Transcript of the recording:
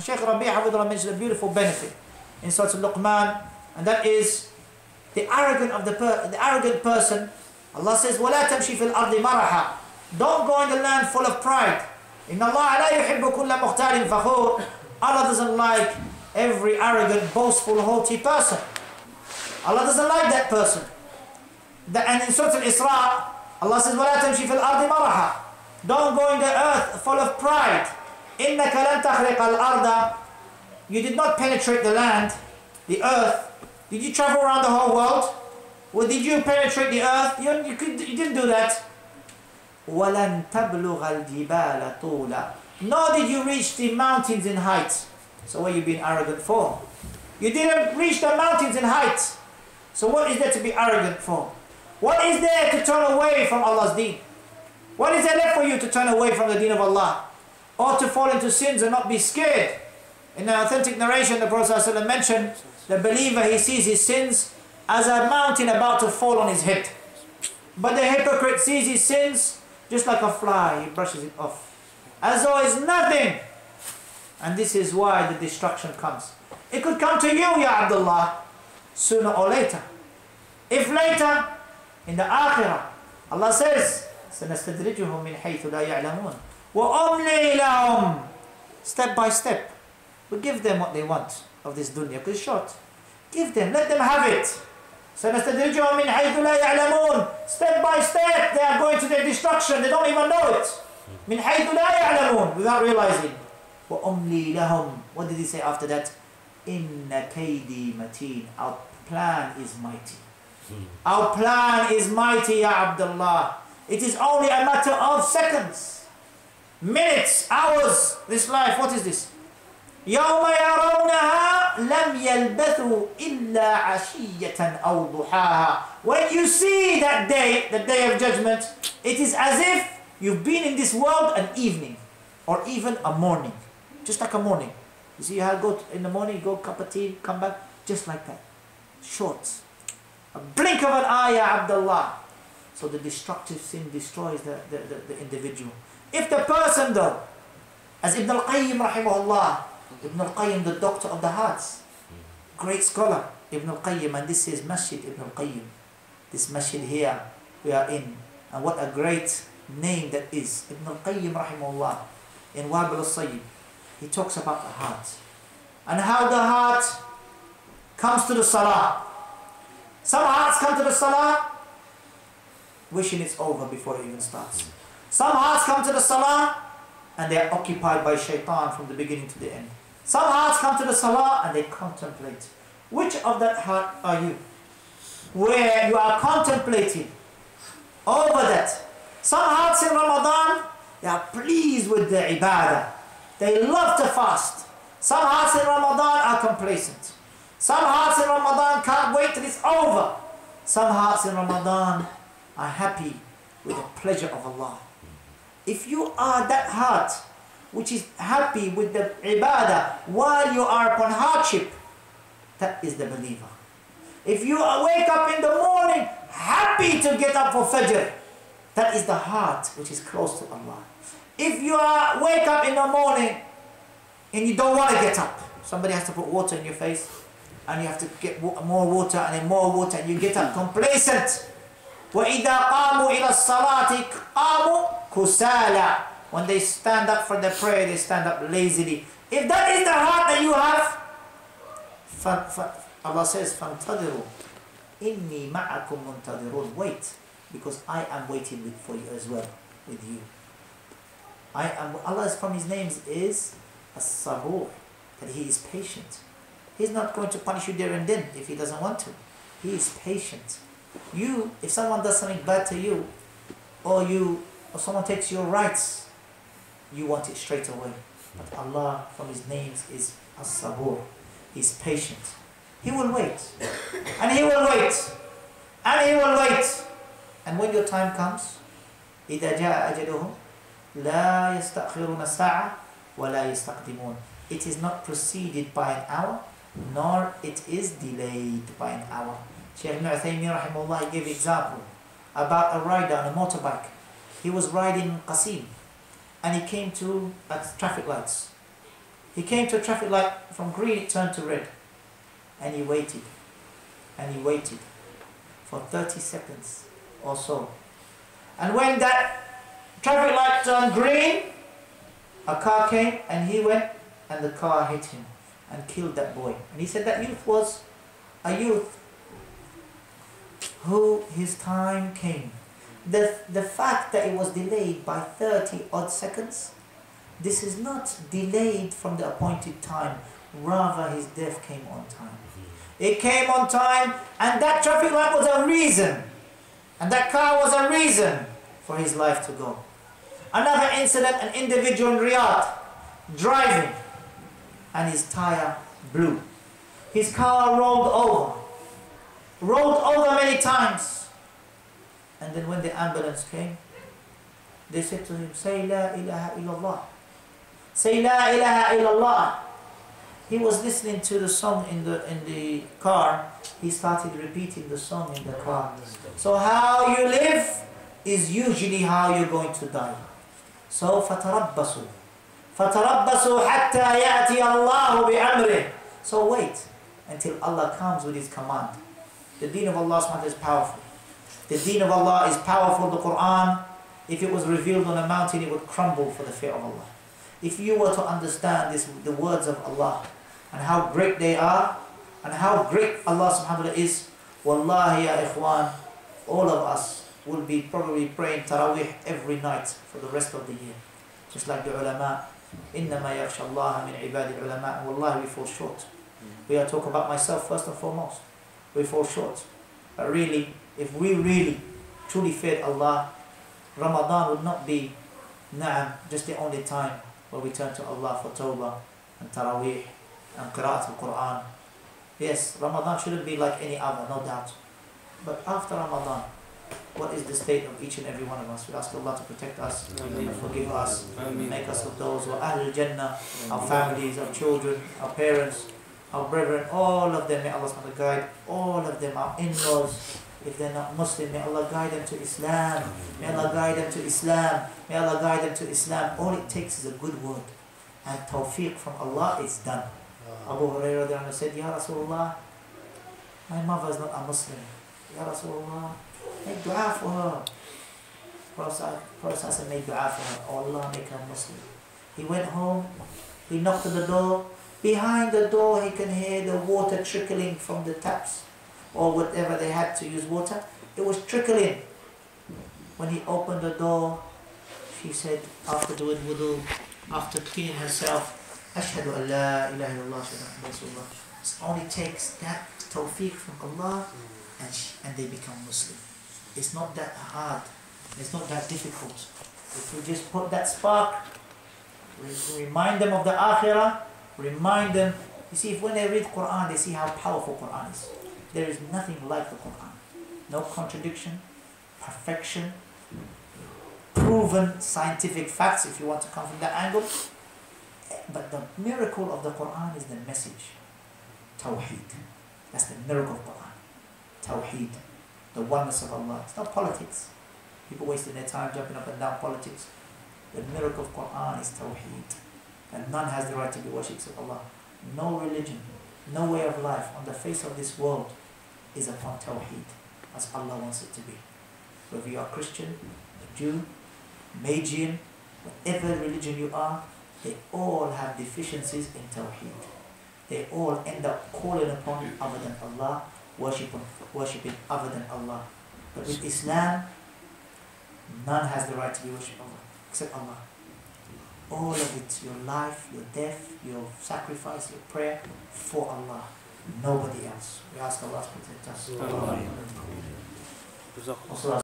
Shaykh Rabi' Hafidhullah mentioned a beautiful benefit in Surah Al-Luqman, and that is the arrogant person. Allah says, وَلَا تَمْشِي فِي الْأَرْضِ مَرَحًا. Don't go in the land full of pride. إِنَّ اللَّهَ لَا يُحِبُّ كُلَّ مُخْتَالٍ فَخُورٍ. Allah doesn't like every arrogant, boastful, haughty person. Allah doesn't like that person. And in Surah Al-Isra, Allah says, وَلَا تَمْشِي فِي الْأَرْضِ مَرَحًا. Don't go in the earth full of pride. إِنَّكَ لَن تَخْرِقَ الْأَرْضَ. You did not penetrate the land, the earth. Did you travel around the whole world? Or did you penetrate the earth? You didn't do that. وَلَن تَبْلُغَ الْجِبَالَ طُولًا. Nor did you reach the mountains in height. So what are you being arrogant for? You didn't reach the mountains in height. So what is there to be arrogant for? What is there to turn away from Allah's deen? What is there left for you to turn away from the deen of Allah? Or to fall into sins and not be scared? In an authentic narration, the Prophet ﷺ mentioned, the believer, he sees his sins as a mountain about to fall on his head. But the hypocrite sees his sins just like a fly, he brushes it off, as though it's nothing. And this is why the destruction comes. It could come to you, Ya Abdullah, sooner or later. If later, in the Akhirah, Allah says, سَنَسْتَدْرِجُهُمْ مِنْ حَيْثُ لَا يَعْلَمُونَ وَأُمْلِي لَهُمْ. Step by step, we give them what they want of this dunya, because it's short. Give them, let them have it. سَنَسْتَدْرِجُهُمْ مِنْ حَيْثُ لَا يَعْلَمُونَ. Step by step, they are going to their destruction, they don't even know it. مِنْ حَيْثُ لَا يَعْلَمُونَ, without realizing. وَأُمْلِي لَهُمْ. What did he say after that? إِنَّ كَيْدِي مَتِينَ. Our plan is mighty. Our plan is mighty, Ya Abdullah. It is only a matter of seconds, minutes, hours. This life, what is this? يَوْمَ يَرَوْنَهَا لَمْ يَلْبَثُوا إِلَّا عَشِيَّةً أَوْ ضُحَاهَا. When you see that day, the day of judgment, it is as if you've been in this world an evening, or even a morning. Just like a morning. You see how I go in the morning, go cup of tea, come back, just like that. Short. A blink of an eye, Ya Abdullah. So the destructive sin destroys the individual. If the person though, as Ibn al-Qayyim rahimahullah, Ibn al-Qayyim, the doctor of the hearts, great scholar, Ibn al-Qayyim, and this is Masjid Ibn al-Qayyim. This masjid here we are in. And what a great name that is. Ibn al-Qayyim rahimahullah, in Wabil al-Sayyid, he talks about the heart. And how the heart comes to the salah. Some hearts come to the salah wishing it's over before it even starts. Some hearts come to the salah and they are occupied by shaitan from the beginning to the end. Some hearts come to the salah and they contemplate. Which of that heart are you? Where you are contemplating over that. Some hearts in Ramadan, they are pleased with the ibadah. They love to fast. Some hearts in Ramadan are complacent. Some hearts in Ramadan can't wait till it's over. Some hearts in Ramadan are happy with the pleasure of Allah. If you are that heart which is happy with the ibadah while you are upon hardship, that is the believer. If you wake up in the morning happy to get up for Fajr, that is the heart which is close to Allah. If you wake up in the morning and you don't want to get up, somebody has to put water in your face and you have to get more water and then more water and you get up complacent. وَإِذَا قَامُوا إِلَى الصَّلَاةِ قَامُوا كُسَالًا. When they stand up for the prayer, they stand up lazily. If that is the heart that you have, Allah says, فَانْتَظِرُوا إِنِّي مَعَكُمْ مُنْتَظِرُونَ. Wait, because I am waiting for you as well, with you. Allah from His names is As-Sabur, that He is patient. He's not going to punish you there and then if He doesn't want to. He is patient. You, if someone does something bad to you, or someone takes your rights, you want it straight away. But Allah from His names is As-Sabur. He's patient. He will wait. And He will wait. And He will wait. And when your time comes, إِذَا جَاءَ أَجَلُهُمْ لَا يَسْتَأْخِرُونَ سَاعَةً وَلَا يَسْتَقْدِمُونَ. It is not preceded by an hour, nor it is delayed by an hour. Shaykh Ibn Uthaymeen rahimahullah gave example about a rider on a motorbike. He was riding Qasim and he came to at traffic lights. He came to a traffic light, from green it turned to red. And he waited. And he waited for 30 seconds or so. And when that traffic light turned green, a car came and he went and the car hit him and killed that boy. And he said that youth was a youth who his time came. The fact that it was delayed by 30 odd seconds, this is not delayed from the appointed time, rather his death came on time. It came on time, and that traffic light was a reason, and that car was a reason for his life to go. Another incident, an individual in Riyadh driving and his tire blew. His car rolled over many times. And then when the ambulance came, they said to him, say La ilaha illallah. Say La ilaha illallah. He was listening to the song in the car. He started repeating the song in the car. So how you live is usually how you're going to die. So فَتَرَبَّصُوا حَتَّى يَأْتِيَ اللَّهُ بِأَمْرِهِ. So wait until Allah comes with His command. The deen of Allah subhanahu wa ta'ala is powerful. The deen of Allah is powerful. The Quran, if it was revealed on a mountain, it would crumble for the fear of Allah. If you were to understand the words of Allah and how great they are and how great Allah subhanahu wa ta'ala is, wallahi ya ikhwan, all of us will be probably praying Taraweeh every night for the rest of the year. Just like the ulama, إِنَّمَا يَخْشَى اللَّهَ مِنْ عِبَادِ الْعُلَمَاءِ. Wallahi, we fall short. We are talking about myself first and foremost. We fall short. But really, if we really truly feared Allah, Ramadan would not be just the only time where we turn to Allah for Tawbah and Taraweeh and Qira'at al-Quran. Yes, Ramadan shouldn't be like any other, no doubt. But after Ramadan, what is the state of each and every one of us? We ask Allah to protect us and forgive us, make us of those who are Ahlul Jannah, our families, our children, our parents, our brethren, all of them. May Allah subhanahu wa ta'ala guide all of them, our in-laws. If they're not Muslim, may Allah guide them to Islam. May Allah guide them to Islam. May Allah guide them to Islam. All it takes is a good word. And tawfiq from Allah is done. Abu Hurairah said, Ya Rasulullah, my mother is not a Muslim. Ya Rasulullah, make dua for her. Prophet made dua for her. Oh Allah, make her Muslim. He went home. He knocked on the door. Behind the door, he can hear the water trickling from the taps or whatever they had to use water. It was trickling. When he opened the door, she said, after doing wudu, after cleaning herself, Ashhadu an la ilaha illallah wa rasulullah. It only takes that tawfiq from Allah and they become Muslim. It's not that hard. It's not that difficult. If we just put that spark, remind them of the akhirah, remind them. You see, if when they read Quran, they see how powerful Quran is. There is nothing like the Quran. No contradiction, perfection, proven scientific facts if you want to come from that angle. But the miracle of the Quran is the message. Tawheed. That's the miracle of Quran. Tawheed. The oneness of Allah. It's not politics. People wasting their time jumping up and down politics. The miracle of Quran is Tawheed. And none has the right to be worshipped except Allah. No religion, no way of life on the face of this world is upon Tawheed as Allah wants it to be. Whether you are Christian, a Jew, Magian, whatever religion you are, they all have deficiencies in Tawheed. They all end up calling upon other than Allah, worshipping other than Allah. But with Islam, none has the right to be worshipped except Allah. All of it, your life, your death, your sacrifice, your prayer, for Allah. Nobody else. We ask Allah to protect us.